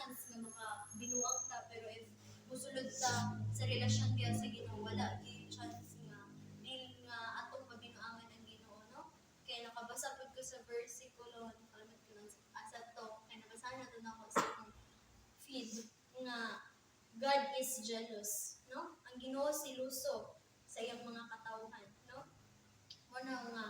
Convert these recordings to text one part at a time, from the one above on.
chance nga makabinuang ta, pero if musulod ta sa relasyon kaya sa Ginoo, wala gyud chance nga dili nga atong pabinuangan ang Ginoo, no? Kaya nakabasa pud ko sa versikulo, nakalimutan ko lang asa to, kaya nabasahan na to nako sa akong feed nga God is jealous, no? Ang Ginoo siluso sa iyang mga katawhan, no? Muna nga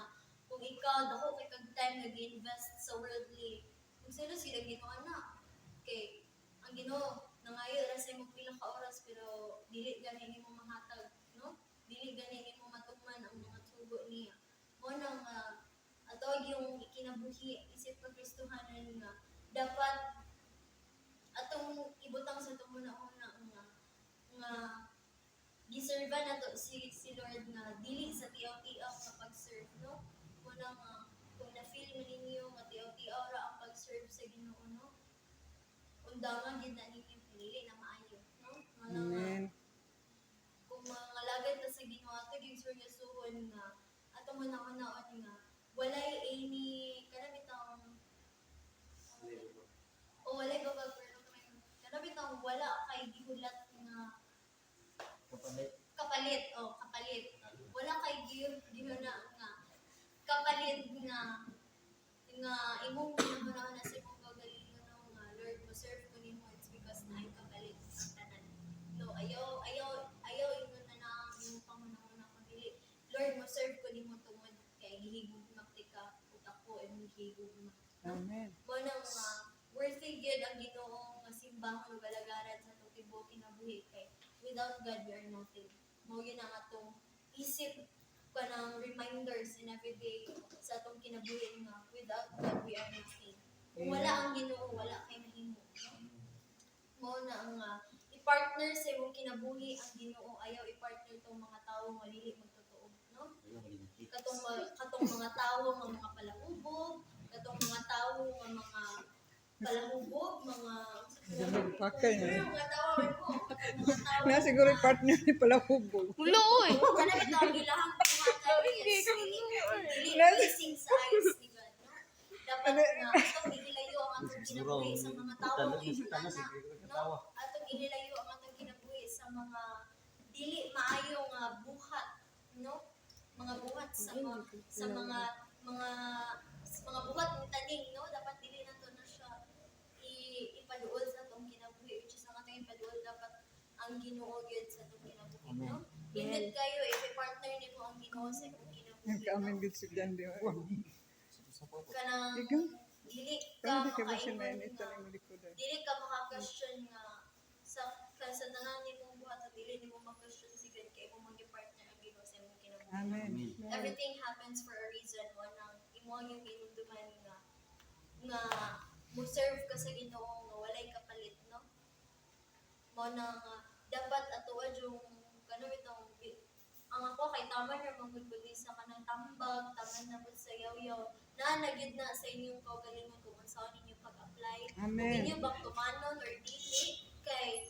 kung ikaw dako kay kag time nga gi-invest sa worldly, kung sila sila Ginoo na, kay ang Ginoo nangayo ra sa imong pila ka oras pero dili gani nimo mahatag, no? Dili gani nimo matukman ang mga tubo niya. Muna nga ato yung ikinabuhi isip pa Kristohanan nga dapat atong ibutang sa itong una-una nga giserva na to si Lord nga dili sa tiyaw-tiyaw nga pag-serve, no? Muna nga kung na-feel mo ninyo nga tiyaw-tiyaw ra ang pag-serve sa Ginoo, no? Undangan gid na ninyo pinili na maayo, no? Muna nga kung mga lagad ta sa Ginoo ato gyud suhon nga atong una-unaon nga walay any kana bitang o walay babag kana bitang wala kay gihulat nga kapalit. Wala kay gihuna nga kapalit nga imong ginahuna sa imong kagalingon, no? Nga Lord mo serve ko nimo, it's because na ay kapalit ang tanan. No, ayaw ingon na imong pangunahuna ko dili. Lord mo serve ko nimo tungod kay gihigog maktika ug ako imong gihigog mak. Amen. Mo nang worthy gyud ang Ginoo nga simbahon ug alagaran sa atong tibuok kinabuhi kay without God we are nothing. Mo yun ang atong isip pa ng reminders in everyday sa atong kinabuhi nga without God we are nothing. Kung wala ang Ginoo, wala kay mahimo. No? Mo na ang i-partner sa imong kinabuhi ang Ginoo, ayaw i-partner tong mga tawo nga dili magtotoo, no? Katong mga tawo nga mga palahubog, katong mga tawo nga mga palahubog, mga Pakay na. mga tawon ko, katong mga tawo. Na siguro yung partner ni pala hubog. Hulo, oy! Kana bitaw ang ilahang panghatag is pleasing sa eyes ni God, no? Dapat nga atong ihilayo ang atong kinabuhi sa mga tawo nga inana, no? Atong ihilayo ang atong kinabuhi sa mga dili maayo nga buhat, no? Mga buhat sa mga buhat ng taning, no? Dapat dili na to na siya ipaduol sa atong kinabuhi, which is ang atong ipaduol dapat ang Ginoo gyud sa atong kinabuhi, no? Indot kayo i-partner nimo ang Ginoo sa imong kinabuhi. Nagkaamin gud si Dan di ba? Kanang Ikaw? dili Pero ka di ka ba siya makaingon mainit nga sa imong likodan? dili ka maka-question nga sa tanan nimong buhat at dili nimo ma-question si God kay mo mag-partner ang Ginoo sa imong kinabuhi. Amen. Everything happens for a reason. Wanang imo yung inunduman nga mo serve ka sa Ginoo nga walay kapalit, no? Mo na nga dapat atuad yung kano itong ang ako kay tama na magudbudi sa kanang tambag, taman na pud sa yaw-yaw. Na gyud na sa inyong kaugalingon kung unsaon ninyo pag-apply. Amen. Kung inyo bang tumanon or dili kay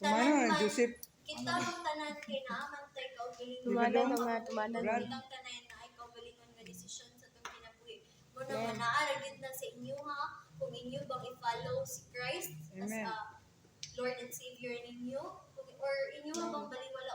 Tumano ang Joseph. kita mong tanan kay naaman tay kaugalingon. Tumanan. Kitang tanan na ay kaugalingon nga desisyon sa itong kinabuhi. Muna nga naaragid na sa inyo ha, kung inyo bang i-follow si Christ as Amen. a Lord and Savior ninyo, or inyo bang baliwala